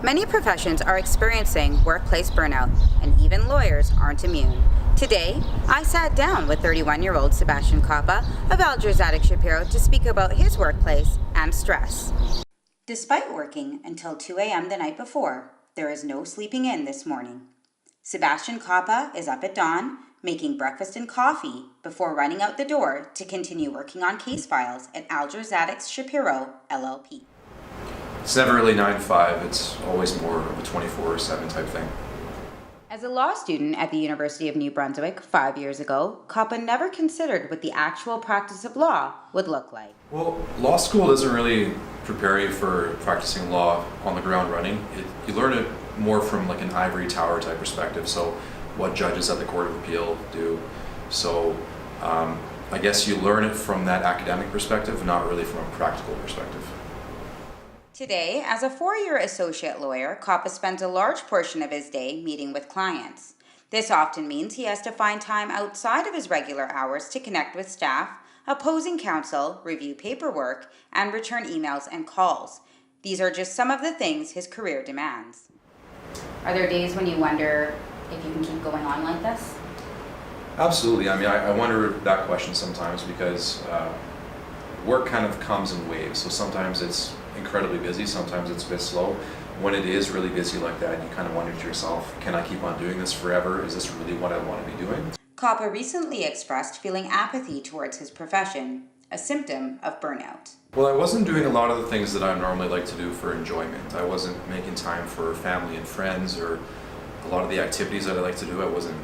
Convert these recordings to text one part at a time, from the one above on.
Many professions are experiencing workplace burnout, and even lawyers aren't immune. Today, I sat down with 31-year-old Sebastian of Shapiro to speak about his workplace and stress. Despite working until 2 a.m. the night before, there is no sleeping in this morning. Sebastian is up at dawn, making breakfast and coffee before running out the door to continue working on case files at Shapiro, LLP. It's never really 9 to 5, it's always more of a 24/7 type thing. As a law student at the University of New Brunswick 5 years ago, Kappa never considered what the actual practice of law would look like. Well, law school doesn't really prepare you for practicing law on the ground running. You learn it more from like an ivory tower type perspective, so what judges at the Court of Appeal do. So I guess you learn it from that academic perspective, not really from a practical perspective. Today, as a 4-year associate lawyer, Kappa spends a large portion of his day meeting with clients. This often means he has to find time outside of his regular hours to connect with staff, opposing counsel, review paperwork, and return emails and calls. These are just some of the things his career demands. Are there days when you wonder if you can keep going on like this? Absolutely. I mean, I wonder that question sometimes because work kind of comes in waves. So sometimes it's incredibly busy, sometimes it's a bit slow. When it is really busy like that, you kind of wonder to yourself, can I keep on doing this forever? Is this really what I want to be doing? Kappa recently expressed feeling apathy towards his profession, a symptom of burnout. Well, I wasn't doing a lot of the things that I normally like to do for enjoyment. I wasn't making time for family and friends, or a lot of the activities that I like to do. I wasn't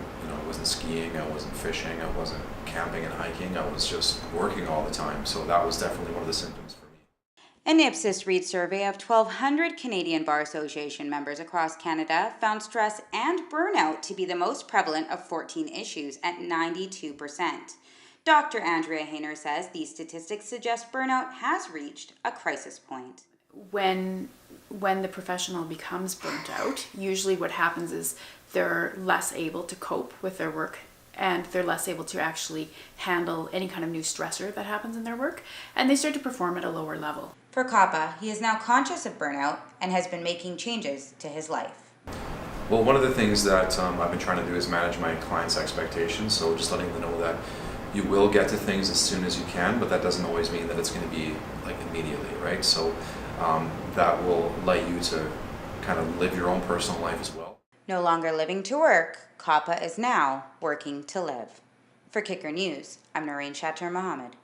skiing, I wasn't fishing, I wasn't camping and hiking. I was just working all the time. So that was definitely one of the symptoms for me. An Ipsos Reid survey of 1,200 Canadian Bar Association members across Canada found stress and burnout to be the most prevalent of 14 issues at 92%. Dr. Andrea Hayner says these statistics suggest burnout has reached a crisis point. When the professional becomes burnt out, usually what happens is they're less able to cope with their work, and they're less able to actually handle any kind of new stressor that happens in their work, and they start to perform at a lower level. For Kappa, he is now conscious of burnout and has been making changes to his life. Well, one of the things that I've been trying to do is manage my clients' expectations, so just letting them know that you will get to things as soon as you can, but that doesn't always mean that it's going to be like immediately, right? So that will let you to kind of live your own personal life as well. No longer living to work, Kappa is now working to live. For Kicker News, I'm Chatur-Muhammad.